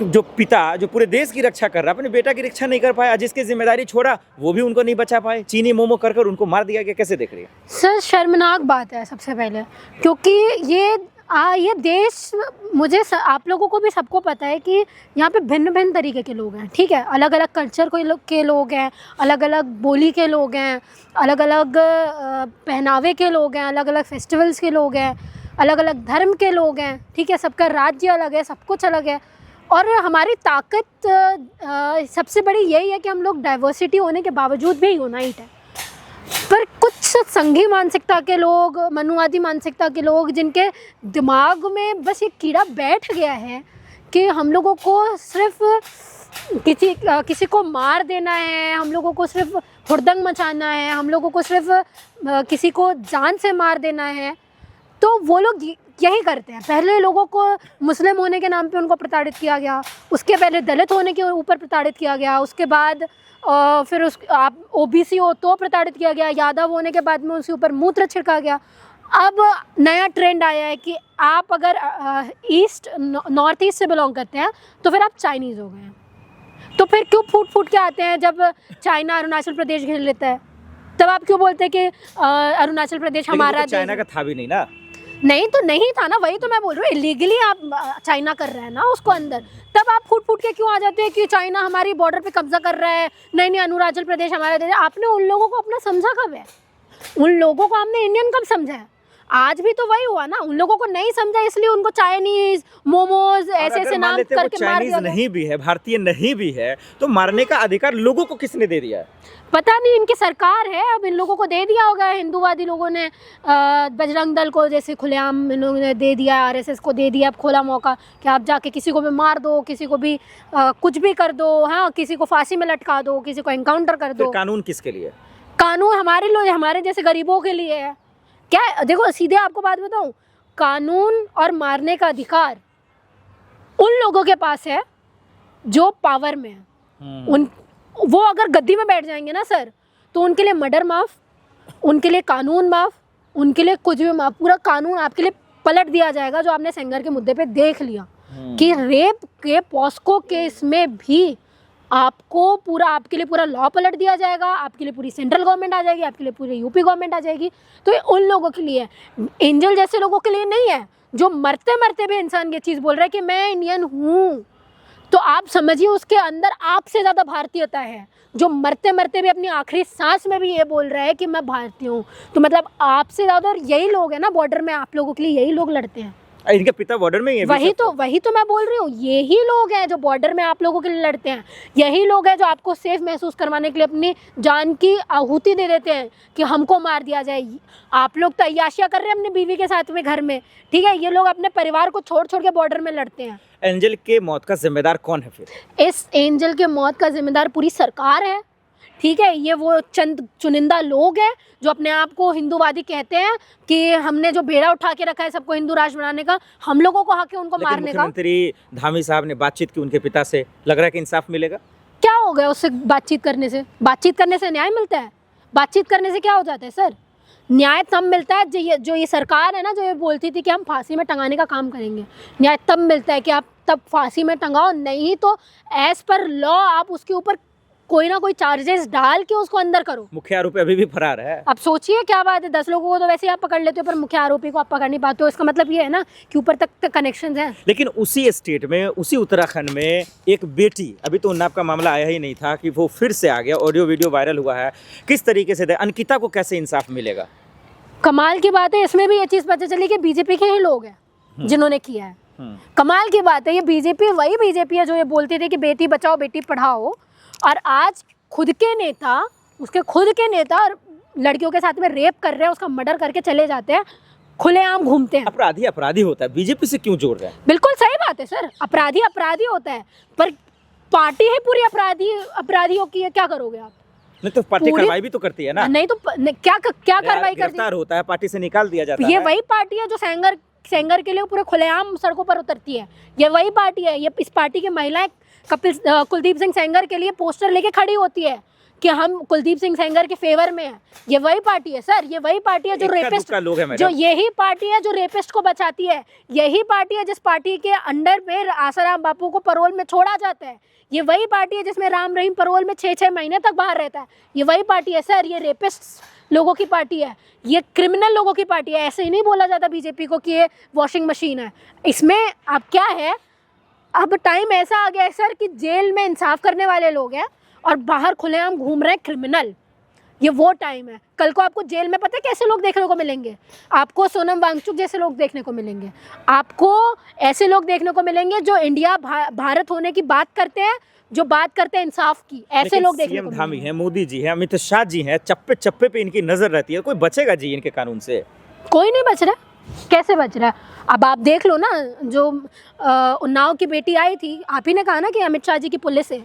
जो पिता जो पूरे देश की रक्षा कर रहा है अपने बेटा की रक्षा नहीं कर पाया, जिसकी जिम्मेदारी छोड़ा वो भी उनको नहीं बचा पाए, चीनी मोमो कर कर उनको मार दिया गया। कैसे देख रही है? सर शर्मनाक बात है सबसे पहले, क्योंकि ये देश आप लोगों को भी सबको पता है कि यहाँ पे भिन्न भिन्न तरीके के लोग हैं, ठीक है। अलग अलग कल्चर के लोग हैं, अलग अलग बोली के लोग हैं, अलग अलग पहनावे के लोग हैं, अलग अलग फेस्टिवल्स के लोग हैं, अलग अलग धर्म के लोग हैं, ठीक है। सबका राज्य अलग है, सब कुछ अलग है। और हमारी ताकत सबसे बड़ी यही है कि हम लोग डाइवर्सिटी होने के बावजूद भी यूनाइट है। पर कुछ संघी मानसिकता के लोग, मनुवादी मानसिकता के लोग, जिनके दिमाग में बस ये कीड़ा बैठ गया है कि हम लोगों को सिर्फ किसी को मार देना है, हम लोगों को सिर्फ हुड़दंग मचाना है, हम लोगों को सिर्फ किसी को जान से मार देना है, तो वो लोग यही करते हैं। पहले लोगों को मुस्लिम होने के नाम पे उनको प्रताड़ित किया गया, उसके पहले दलित होने के ऊपर प्रताड़ित किया गया, उसके बाद फिर आप ओबीसी हो तो प्रताड़ित किया गया, यादव होने के बाद में उसके ऊपर मूत्र छिड़का गया। अब नया ट्रेंड आया है कि आप अगर नॉर्थ ईस्ट से बिलोंग करते हैं तो फिर आप चाइनीज़ हो गए हैं। तो फिर क्यों फूट फूट के आते हैं जब चाइना अरुणाचल प्रदेश घेर लेता है, तब आप क्यों बोलते हैं कि अरुणाचल प्रदेश हमारा? चाइना का था भी नहीं ना। नहीं तो नहीं था ना, वही तो मैं बोल रही हूँ। इलीगली आप चाइना कर रहे हैं ना उसको अंदर, तब आप फूट फूट के क्यों आ जाते हैं कि चाइना हमारी बॉर्डर पे कब्जा कर रहा है? नहीं अरुणाचल प्रदेश हमारा देश। आपने उन लोगों को अपना समझा कब है? उन लोगों को हमने इंडियन कब समझा है? आज भी तो वही हुआ ना, उन लोगों को नहीं समझा, इसलिए उनको चाइनीज, मोमोज ऐसे नाम करके मार दिया। चाइनीज नहीं भी है, भारतीय नहीं भी है, तो मारने का अधिकार लोगों को किसने दे दिया है? पता नहीं, इनकी सरकार है, अब इन लोगों को दे दिया होगा। हिंदूवादी लोगों ने बजरंग दल को जैसे खुलेआम इन्होंने दे दिया, आरएसएस को दे दिया अब खुला मौका कि आप जाके किसी को भी मार दो, किसी को भी कुछ भी कर दो, हाँ, किसी को फांसी में लटका दो, किसी को एनकाउंटर कर दो। कानून किसके लिए? कानून हमारे लोग, हमारे जैसे गरीबों के लिए है। क्या देखो, सीधे आपको बात बताऊं, कानून और मारने का अधिकार उन लोगों के पास है जो पावर में है। वो अगर गद्दी में बैठ जाएंगे ना सर, तो उनके लिए मर्डर माफ, उनके लिए कानून माफ, उनके लिए कुछ भी माफ। पूरा कानून आपके लिए पलट दिया जाएगा। जो आपने सेंगर के मुद्दे पे देख लिया कि रेप के पॉस्को केस में भी आपके लिए पूरा लॉ पलट दिया जाएगा, आपके लिए पूरी सेंट्रल गवर्नमेंट आ जाएगी, आपके लिए पूरी यूपी गवर्नमेंट आ जाएगी। तो ये उन लोगों के लिए है, एंजल जैसे लोगों के लिए नहीं है, जो मरते मरते भी इंसान ये चीज़ बोल रहा है कि मैं इंडियन हूँ। तो आप समझिए उसके अंदर आपसे ज़्यादा भारतीयता है, जो मरते मरते भी अपनी आखिरी सांस में भी ये बोल रहा है कि मैं भारतीय हूँ। तो मतलब आपसे ज़्यादा, और यही लोग हैं ना बॉर्डर में आप लोगों के लिए, यही लोग लड़ते हैं। इनके पिता बॉर्डर में ही वही तो मैं बोल रही हूँ, यही लोग हैं जो बॉर्डर में आप लोगों के लिए लड़ते हैं। यही लोग हैं जो आपको सेफ महसूस करवाने के लिए अपनी जान की आहुति दे देते हैं कि हमको मार दिया जाए। आप लोग तो अय्याशियाँ कर रहे हैं अपनी बीवी के साथ में घर में, ठीक है। ये लोग अपने परिवार को छोड़ छोड़ के बॉर्डर में लड़ते हैं। एंजल के मौत का जिम्मेदार कौन है फिर? इस एंजल के मौत का जिम्मेदार पूरी सरकार है, ठीक है। ये वो चंद चुनिंदा लोग हैं जो अपने आप को हिंदूवादी कहते हैं कि हमने जो बेड़ा उठा के रखा है सबको हिंदू राष्ट्र बनाने का, हम लोगों को हक है उनको मारने का। मुख्यमंत्री धामी साहब ने बातचीत की उनके पिता से, लग रहा है कि इंसाफ मिलेगा। क्या हो गया उससे बातचीत करने से? बातचीत करने से न्याय मिलता है? बातचीत करने से क्या हो जाता है सर? न्याय तब मिलता है जो ये सरकार है ना, जो ये बोलती थी कि हम फांसी में टंगाने का काम करेंगे, न्याय तब मिलता है कि आप तब फांसी में टंगाओ, नहीं तो एज पर लॉ आप उसके ऊपर कोई ना कोई चार्जेस डाल के उसको अंदर करो। मुख्य आरोपी अभी भी फरार है। अब सोचिए क्या बात है, 10 लोगों को तो वैसे ही आप पकड़ लेते हो, पर मुख्य आरोपी को आप पकड़ नहीं पाते हो। इसका मतलब ये है ना कि ऊपर तक कनेक्शंस हैं। लेकिन उसी स्टेट में, उसी उत्तराखंड में एक बेटी, अभी तो उन्नाव का मामला आया ही नहीं था कि वो फिर से आ गया, ऑडियो वीडियो वायरल हुआ है। किस तरीके से अंकिता को कैसे इंसाफ मिलेगा? कमाल की बात है, इसमें भी ये चीज़ पता चली कि बीजेपी के ही लोग हैं जिन्होंने किया है। कमाल की बात है, ये बीजेपी वही बीजेपी है जो ये बोलती थी कि बेटी बचाओ बेटी पढ़ाओ, और आज उसके खुद के नेता और लड़कियों के साथ में रेप कर रहे हैं, उसका मर्डर करके चले जाते हैं, खुलेआम घूमते हैं। अपराधी होता है, बीजेपी से क्यों जोड़ रहे हैं? बिल्कुल सही बात है सर, अपराधी होता है, पर पार्टी है पूरी अपराधियों की है। क्या करोगे आप? नहीं तो पार्टी कार्रवाई भी तो करती है ना। नहीं तो क्या कार्रवाई करती है? होता है, पार्टी से निकाल दिया जाता है। ये वही पार्टी है जो सेंगर के लिए पूरे खुलेआम सड़कों पर उतरती है। ये वही पार्टी है। ये इस पार्टी की महिलाएं कुलदीप सिंह सेंगर के लिए पोस्टर लेके खड़ी होती है कि हम कुलदीप सिंह सेंगर के फेवर में हैं। ये वही पार्टी है सर, ये वही पार्टी है जो रेपिस्ट, लोग है जो यही पार्टी है जो रेपिस्ट को बचाती है, यही पार्टी है जिस पार्टी के अंडर में आसाराम बापू को पैरोल में छोड़ा जाता है, ये वही पार्टी है जिसमें राम रहीम पैरोल में 6-6 महीने तक बाहर रहता है, ये वही पार्टी है सर। ये रेपिस्ट लोगों की पार्टी है, ये क्रिमिनल लोगों की पार्टी है। ऐसे ही नहीं बोला जाता बीजेपी को कि ये वॉशिंग मशीन है। इसमें अब क्या है, अब टाइम ऐसा आ गया है सर कि जेल में इंसाफ करने वाले लोग हैं और बाहर खुलेआम घूम रहे हैं क्रिमिनल। ये वो टाइम है। कल को आपको जेल में पता है कैसे लोग देखने को मिलेंगे? आपको सोनम वांगचुक जैसे लोग देखने को मिलेंगे, आपको ऐसे लोग देखने को मिलेंगे जो इंडिया भारत होने की बात करते हैं, जो बात करते हैं इंसाफ की, ऐसे लोग देखने को धामी है, मोदी जी है, अमित शाह जी हैं, चप्पे चप्पे पे इनकी नजर रहती है। कोई बचेगा जी इनके कानून से? कोई नहीं बच रहा। कैसे बच रहा है? अब आप देख लो ना, जो उन्नाव की बेटी आई थी, आप ही ने कहा ना कि अमित शाह जी की पुलिस है,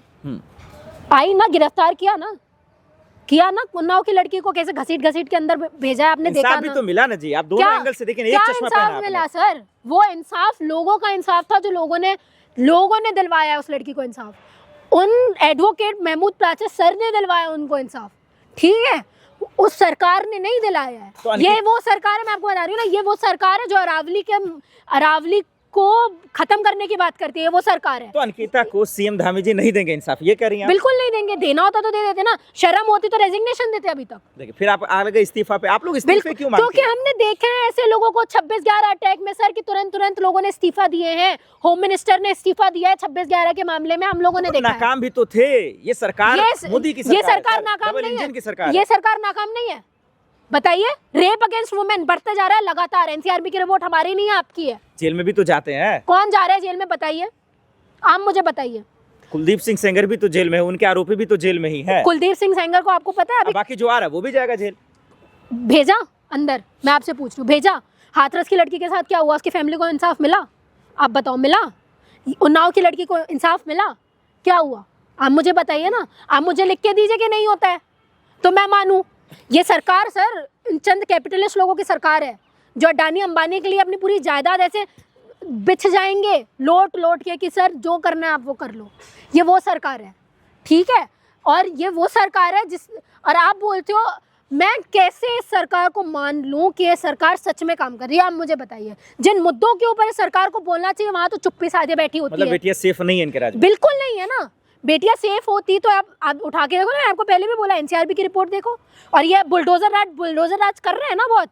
आई ना, गिरफ्तार किया ना उन्नाव की लड़की को कैसे घसीट घसीट के अंदर भेजा है, आपने देखा ना? भी तो मिला ना जी, आप दोनों एंगल से देखें। एक चश्मा पहना आपने। मिला सर, वो इंसाफ लोगों का इंसाफ था, जो लोगों ने दिलवाया है उस लड़की को इंसाफ। उन एडवोकेट महमूद प्राचे सर ने दिलवाया उनको इंसाफ, ठीक है? उस सरकार ने नहीं दिलाया है। तो ये वो सरकार है, मैं आपको बता रही हूँ ना, ये वो सरकार है जो अरावली को खत्म करने की बात करती है, वो सरकार है। तो अंकिता को सीएम धामी जी नहीं देंगे इंसाफ, ये कह रही हैं? बिल्कुल नहीं देंगे। देना होता तो दे देते ना, शर्म होती तो रेजिग्नेशन देते अभी तक। देखिए फिर आप आ गए इस्तीफा पे। आप लोग इस्तीफे क्यों मांगते हैं? क्योंकि हमने देखे हैं ऐसे लोगों को 26/11 अटैक में सर कि तुरंत लोगों ने इस्तीफा दिए हैं। होम मिनिस्टर ने इस्तीफा दिया है 26/11 के मामले में, हम लोगों ने देखा। नाकाम भी तो थे ये सरकार, मोदी की सरकार। ये सरकार नाकाम नहीं है, ये सरकार नाकाम नहीं है। बताइए, रेप अगेंस्ट वुमेन बढ़ते जा रहा है लगातार। एनसीआरबी की रिपोर्ट हमारी नहीं है, आपकी है। जेल में भी तो जाते हैं। कौन जा रहा है जेल में? बताइए, आप मुझे बताइए। कुलदीप सिंह सेंगर भी तो जेल में है, उनके आरोपी भी तो जेल में ही है। कुलदीप सिंह सेंगर को आपको पता है अभी बाकी जो आ रहा है वो भी जाएगा जेल? भेजा अंदर? मैं आपसे पूछ रही हूँ, भेजा? हाथरस की लड़की के साथ क्या हुआ? उसकी फैमिली को इंसाफ मिला? आप बताओ, मिला? उन्नाव की लड़की को इंसाफ मिला? क्या हुआ? आप मुझे बताइए ना। आप मुझे लिख के दीजिए कि नहीं होता है तो मैं मानूं। ये सरकार सर चंद कैपिटलिस्ट लोगों की सरकार है, जो अडानी अंबानी के लिए अपनी पूरी जायदाद ऐसे बिछ जाएंगे लोट के कि सर जो करना है आप वो कर लो। ये वो सरकार है, ठीक है? और ये वो सरकार है और आप बोलते हो मैं कैसे इस सरकार को मान लूं कि ये सरकार सच में काम कर रही है? आप मुझे बताइए। जिन मुद्दों के ऊपर सरकार को बोलना चाहिए वहां तो चुप्पी साधे बैठी होती है। बेटियां सेफ नहीं है इनके राज्य में? बिल्कुल नहीं है ना। बेटियां सेफ होती तो आप उठा के देखो ना, आपको पहले भी बोला एनसीआरबी की रिपोर्ट देखो। और ये बुलडोजर राज कर रहे हैं ना बहुत।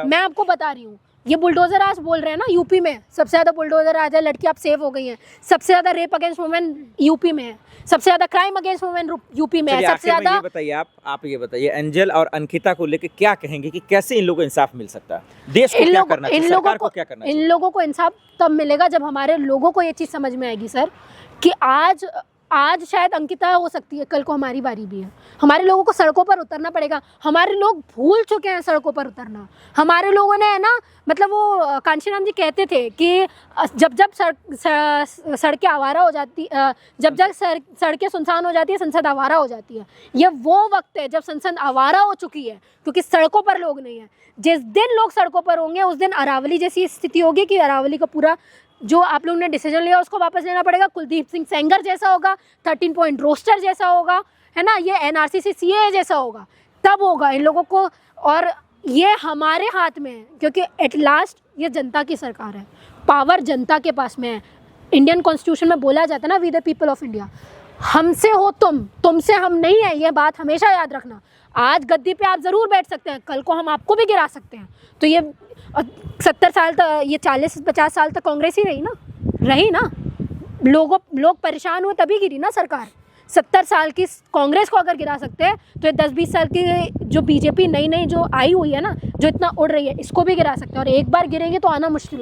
मैं आपको बता रही हूँ, ये बुलडोजर राज बोल रहे हैं ना। यूपी में सबसे ज्यादा बुलडोजर राज है, लड़की आप सेफ हो गई हैं। सबसे ज्यादा रेप अगेंस्ट वुमेन यूपी में है, सबसे ज्यादा क्राइम अगेंस्ट वुमेन यूपी में है, सबसे ज्यादा। बताइए आप ये बताइए, एंजल और अंकिता को लेकर क्या कहेंगे कि कैसे इन लोगों को इंसाफ मिल सकता है? देश को क्या करना चाहिए, सरकार को क्या करना चाहिए? इन लोगों को इंसाफ तब मिलेगा जब हमारे लोगों को ये चीज़ समझ में आएगी सर कि आज शायद अंकिता हो सकती है, कल को हमारी बारी भी है। हमारे लोगों को सड़कों पर उतरना पड़ेगा। हमारे लोग भूल चुके हैं सड़कों पर उतरना। हमारे लोगों ने है ना, मतलब वो कांशीराम जी कहते थे कि जब सड़कें आवारा हो जाती, जब सड़कें सुनसान हो जाती है, संसद आवारा हो जाती है। ये वो वक्त है जब संसद आवारा हो चुकी है, क्योंकि सड़कों पर लोग नहीं हैं। जिस दिन लोग सड़कों पर होंगे उस दिन अरावली जैसी स्थिति होगी कि अरावली का पूरा जो आप लोगों ने डिसीजन लिया उसको वापस लेना पड़ेगा। कुलदीप सिंह सेंगर जैसा होगा, 13 पॉइंट रोस्टर जैसा होगा, है ना, ये एनआरसी से सीए जैसा होगा, तब होगा इन लोगों को। और ये हमारे हाथ में है, क्योंकि एट लास्ट ये जनता की सरकार है, पावर जनता के पास में है। इंडियन कॉन्स्टिट्यूशन में बोला जाता है ना, we the people of India. हमसे हो तुमसे हम नहीं है, ये बात हमेशा याद रखना। आज गद्दी पे आप ज़रूर बैठ सकते हैं, कल को हम आपको भी गिरा सकते हैं। तो ये 70 साल तक, ये 40-50 साल तक कांग्रेस ही रही ना। लोग परेशान हुए तभी गिरी ना सरकार। 70 साल की कांग्रेस को अगर गिरा सकते हैं तो ये 10-20 साल की जो बीजेपी नई जो आई हुई है ना, जो इतना उड़ रही है, इसको भी गिरा सकते हैं। और एक बार गिरेंगे तो आना मुश्किल